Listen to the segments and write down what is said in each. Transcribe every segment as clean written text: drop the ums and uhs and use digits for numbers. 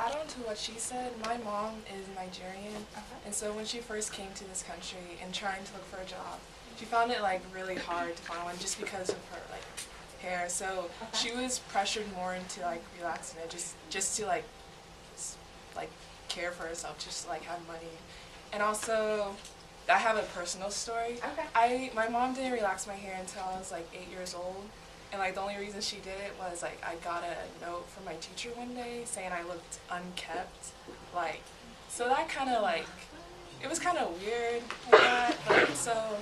add on to what she said, my mom is Nigerian, and so when she first came to this country and trying to look for a job, she found it like really hard to find one just because of her like hair. So she was pressured more into like relaxing it, just to like care for herself, just to like have money. And also, I have a personal story. My mom didn't relax my hair until I was like 8 years old. And like the only reason she did it was like I got a note from my teacher one day saying I looked unkept. Like, so that kind of like, it was kind of weird like that. But so,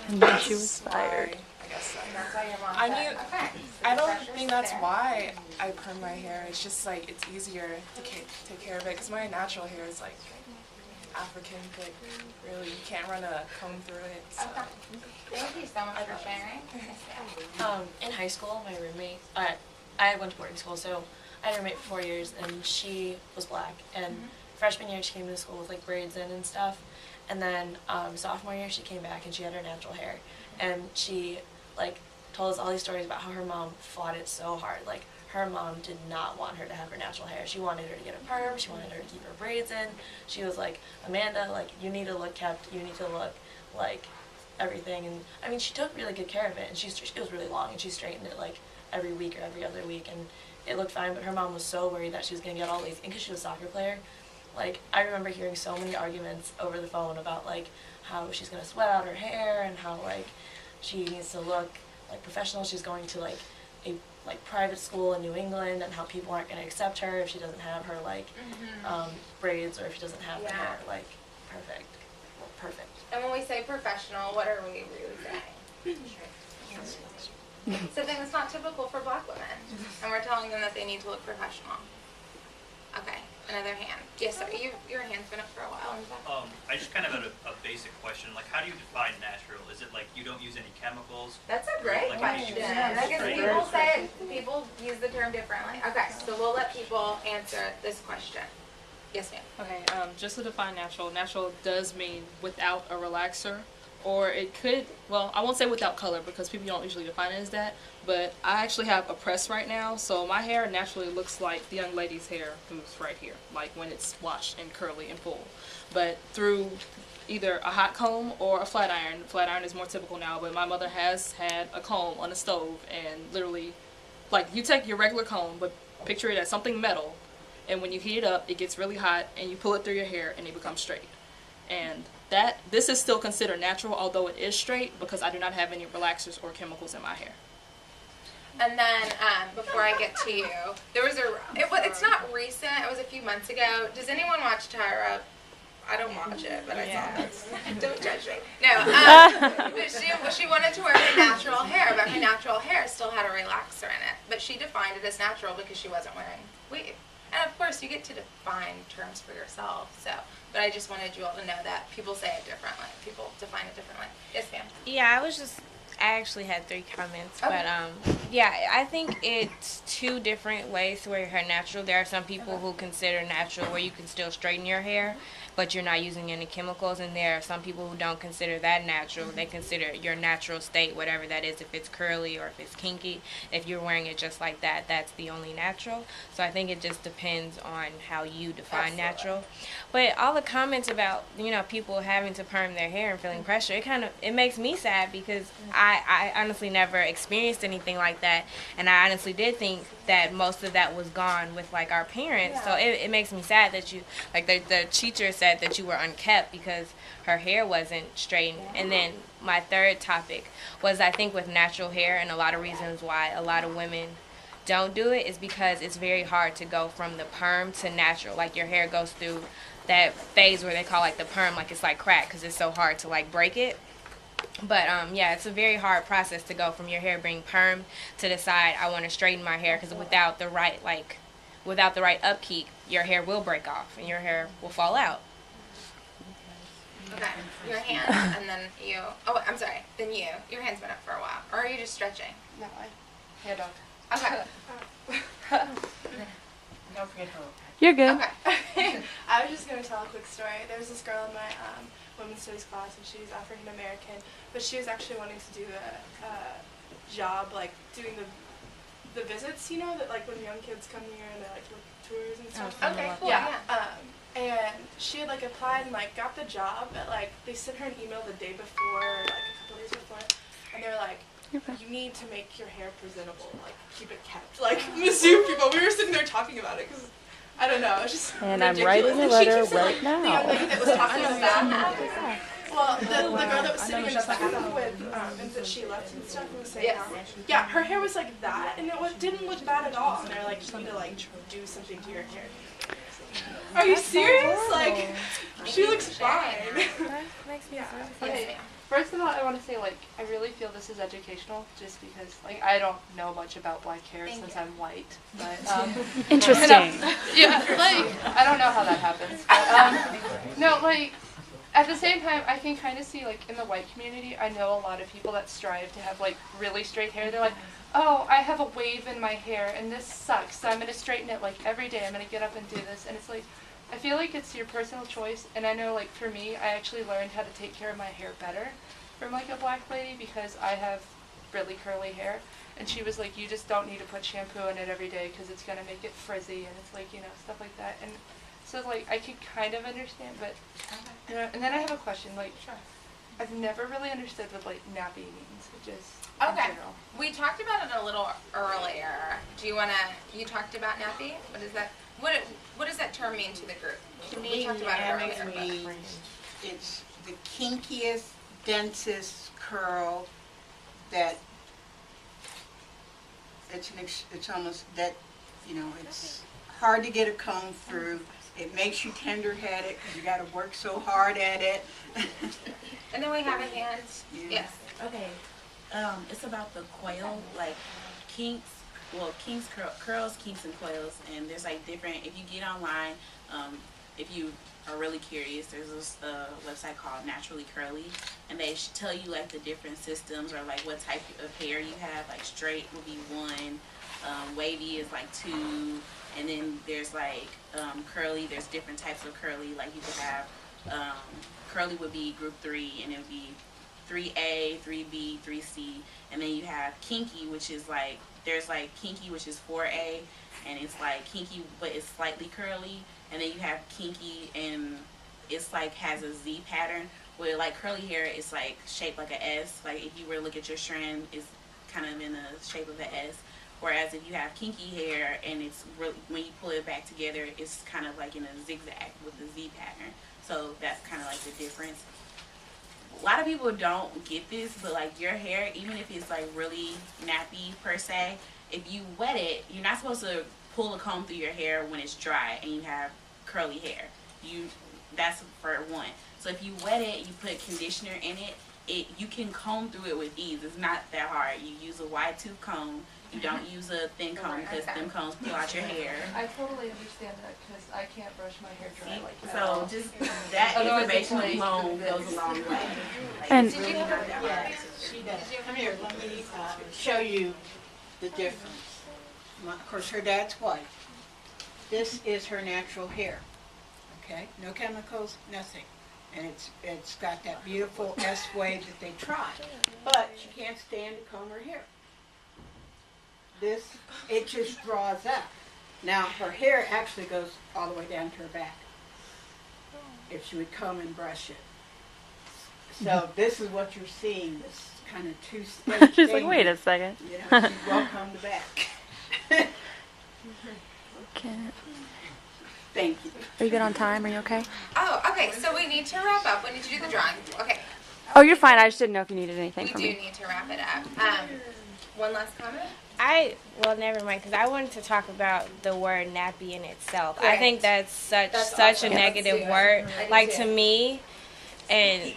and then she was fired. I guess so. That's why your mom I said. mean, Okay. I don't think that's why I perm my hair. It's just like it's easier to take care of it because my natural hair is like African thick. Really, you can't run a comb through it. So. Okay. Thank you so much for sharing. In high school, my roommate, I went to boarding school, so I had a roommate for 4 years, and she was black. And freshman year, she came to school with like braids in and stuff. And then sophomore year, she came back and she had her natural hair. And she like told us all these stories about how her mom fought it so hard. Like her mom did not want her to have her natural hair. She wanted her to get a perm. She wanted her to keep her braids in. She was like, Amanda, like you need to look kept. You need to look like everything. And I mean, she took really good care of it. And it was really long, and she straightened it like every week or every other week, and it looked fine. But her mom was so worried that she was gonna get all these. And because she was a soccer player, like I remember hearing so many arguments over the phone about like how she's gonna sweat out her hair and how like she needs to look like professional. She's going to like a private school in New England, and how people aren't going to accept her if she doesn't have her like braids, or if she doesn't have her hair like perfect. And when we say professional, what are we really saying? Something that's not typical for black women, and we're telling them that they need to look professional. Okay, another hand. Yes, sir. Your hand's been up for a while. I just kind of had a basic question. Like, how do you define natural? Is it like you don't use any chemicals? That's a great question. Because people use the term differently. Okay, so we'll let people answer this question. Yes, ma'am. Okay, just to define natural, natural does mean without a relaxer, or it could, well, I won't say without color because people don't usually define it as that, but I actually have a press right now, so my hair naturally looks like the young lady's hair who's right here, like when it's washed and curly and full. But through either a hot comb or a flat iron is more typical now, but my mother has had a comb on the stove, and literally, like you take your regular comb, but picture it as something metal, and when you heat it up, it gets really hot, and you pull it through your hair, and it becomes straight. And this is still considered natural, although it is straight, because I do not have any relaxers or chemicals in my hair. And then, before I get to you, there was it's not recent, it was a few months ago. Does anyone watch Tyra? I don't watch it, but I saw this. Don't judge me. No, but she wanted to wear her natural hair, but her natural hair still had a relaxer in it. But she defined it as natural because she wasn't wearing weave. And of course, you get to define terms for yourself. So, but I just wanted you all to know that people say it differently. People define it differently. Yes, ma'am. Yeah, I actually had 3 comments, but yeah, I think it's 2 different ways to wear your hair natural. There are some people who consider natural where you can still straighten your hair, but you're not using any chemicals, and there are some people who don't consider that natural. They consider your natural state, whatever that is, if it's curly or if it's kinky. If you're wearing it just like that, that's the only natural. So I think it just depends on how you define natural. But all the comments about, people having to perm their hair and feeling pressure, it makes me sad because I honestly never experienced anything like that, and I honestly did think that most of that was gone with like our parents. So it makes me sad that you, like the teacher said that you were unkept because her hair wasn't straightened. And then my third topic was, I think with natural hair, and a lot of reasons why a lot of women don't do it is because it's very hard to go from the perm to natural. Like your hair goes through that phase where they call like the perm, like it's like crack because it's so hard to like break it. But yeah, it's a very hard process to go from your hair being perm to decide I want to straighten my hair, because without the right upkeep, your hair will break off and your hair will fall out. Okay, your hand, and then you. Oh, I'm sorry. Then you. Your hand's been up for a while, or are you just stretching? No, hair doctor. Okay. Don't forget her. You're good. Okay. I was just going to tell a quick story. There was this girl in my women's studies class, and she's African American, but she was actually wanting to do a job, like doing the the visits, you know, that like when young kids come here and they like look tours and stuff. Okay, cool. Yeah. And she had like applied and like got the job, but like they sent her an email the day before, or, like a couple days before, and they were like, you need to make your hair presentable, like keep it kept. Like Mizzou people, we were sitting there talking about it because I don't know, it's just And ridiculous. I'm writing a And she letter keeps saying, right like, now. The young lady that was talking about that. Well, the girl that was sitting in the back with, and that she left and stuff was saying, yeah, her hair was like that, and it didn't look bad at all. And they're like, you need to like do something to your hair. Are you serious? Like, she looks fine. That makes me Okay, first of all, I want to say, like, I really feel this is educational just because, like, I don't know much about black hair since I'm white. But, Interesting. yeah, like, I don't know how that happens. But, no, like, at the same time, I can kind of see, like, in the white community, I know a lot of people that strive to have, like, really straight hair. They're like, oh, I have a wave in my hair, and this sucks, so I'm going to straighten it, like, every day. I'm going to get up and do this. And it's like, I feel like it's your personal choice, and I know, like, for me, I actually learned how to take care of my hair better from, like, a black lady because I have really curly hair. And she was like, you just don't need to put shampoo in it every day because it's going to make it frizzy, and it's like, you know, stuff like that. And so, like, I could kind of understand, but, you know, and then I have a question, like, I've never really understood what, like, nappy means, just in general. We talked about it a little earlier. Do you want to, you talked about nappy? What is that? What does that term mean to the group? We talked about it earlier. Means it's the kinkiest, densest curl that it's almost that, you know, it's hard to get a comb through. It makes you tender-headed because you got to work so hard at it. And then we have a hand. Yes. Okay. It's about the coil, like kinks. Well, kinks, curls, kinks, and coils. And there's like different. If you get online, if you are really curious, there's this website called Naturally Curly, and they should tell you like the different systems or like what type of hair you have. Like straight will be 1, wavy is like 2. And then there's like curly, there's different types of curly. Like you could have, curly would be group 3, and it would be 3A, 3B, 3C. And then you have kinky, which is like, there's like kinky, which is 4A, and it's like kinky, but it's slightly curly. And then you have kinky, and it's like has a Z pattern, where like curly hair is like shaped like an S. Like if you were to look at your strand, it's kind of in the shape of an S. Whereas if you have kinky hair and it's really, when you pull it back together, it's kind of like in a zigzag with the Z pattern. So that's kind of like the difference. A lot of people don't get this, but like your hair, even if it's like really nappy per se, if you wet it, you're not supposed to pull a comb through your hair when it's dry and you have curly hair. That's for one. So if you wet it, you put conditioner in it, you can comb through it with ease. It's not that hard. You use a wide tooth comb. You don't use a thin comb because thin combs pull out your hair. I totally understand that because I can't brush my hair dry like that. So just that information alone goes a long way. Like, And it's really not that hard. She does. Come here, let me show you the difference. Of course, her dad's white. This is her natural hair. Okay, no chemicals, nothing. And it's got that beautiful S wave that they tried. But she can't stand to comb her hair. This, it just draws up. Now, her hair actually goes all the way down to her back, if she would comb and brush it. So this is what you're seeing, this kind of two-step she's thing. like, wait a second. You know, she's well combed back. Okay. Thank you. Are you good on time? Are you okay? Oh, okay. So we need to wrap up. We need to do the drawing. Okay. Oh, you're fine. I just didn't know if you needed anything We from do me. need to wrap it up. One last comment? Well, never mind, because I wanted to talk about the word nappy in itself. I Correct. think that's such awesome. a Yeah, negative let's do it. word. I do Like too. to me, and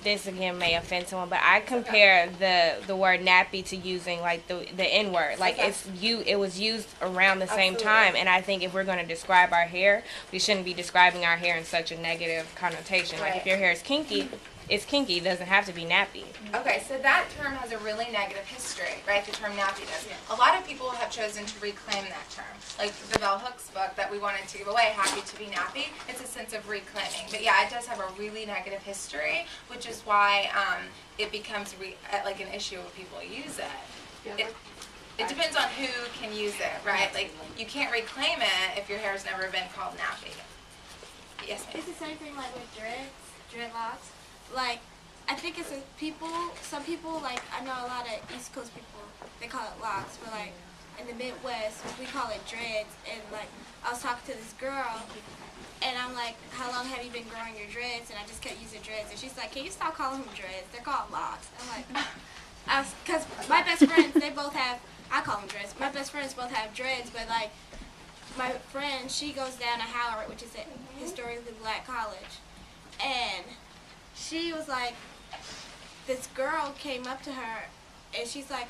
this again may offend someone, but I compare the word nappy to using like the N word. Like it was used around the same time, and I think if we're going to describe our hair, we shouldn't be describing our hair in such a negative connotation. Like if your hair is kinky, it's kinky. It doesn't have to be nappy. Okay, so that term has a really negative history, right? The term nappy does. A lot of people have chosen to reclaim that term. Like the Bell Hooks book that we wanted to give away, Happy to be Nappy, it's a sense of reclaiming. But yeah, it does have a really negative history, which is why it becomes like an issue when people use it. Yeah, It- It depends on who can use it, right? Like, you can't reclaim it if your hair's never been called nappy. Yes, ma'am. It's the same thing like with dreadlocks. Like, I think it's some people, like, I know a lot of East Coast people, they call it locks, but like, in the Midwest, we call it dreads. And like, I was talking to this girl, and I'm like, how long have you been growing your dreads? And I just kept using dreads, and she's like, can you stop calling them dreads? They're called locks. I'm like, because my best friends, they both have, I call them dreads. My best friends both have dreads, but like, my friend, she goes down to Howard, which is a historically black college, and she was like, this girl came up to her, and she's like,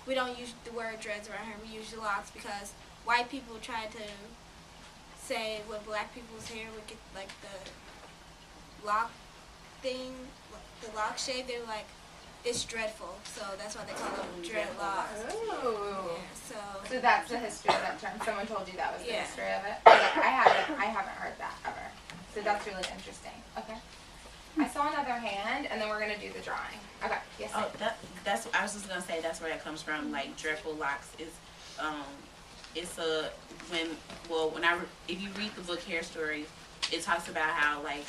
we don't use the word dreads around here, we use locks, because white people try to say when black people's hair would get like the lock thing, the lock shape, they were like, it's dreadful, so that's why they call them dreadlocks. Ooh. Yeah, So that's the history of that term. Someone told you that was the Yeah. history of it? Okay, I haven't heard that ever. So that's really interesting. Okay. I saw another hand, and then we're gonna do the drawing. Okay. Yes. Oh, that's I was just gonna say that's where that comes from. Like dreadful locks is, it's a if you read the book Hair Stories, it talks about how like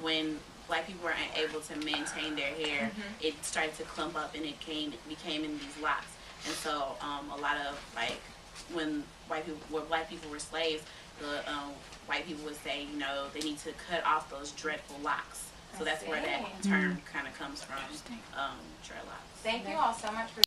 when black people weren't able to maintain their hair, it started to clump up and it became in these locks. And so a lot of like when black people were slaves, the white people would say, you know, they need to cut off those dreadful locks. So that's where that term kind of comes from, dreadlocks. Thank you all so much for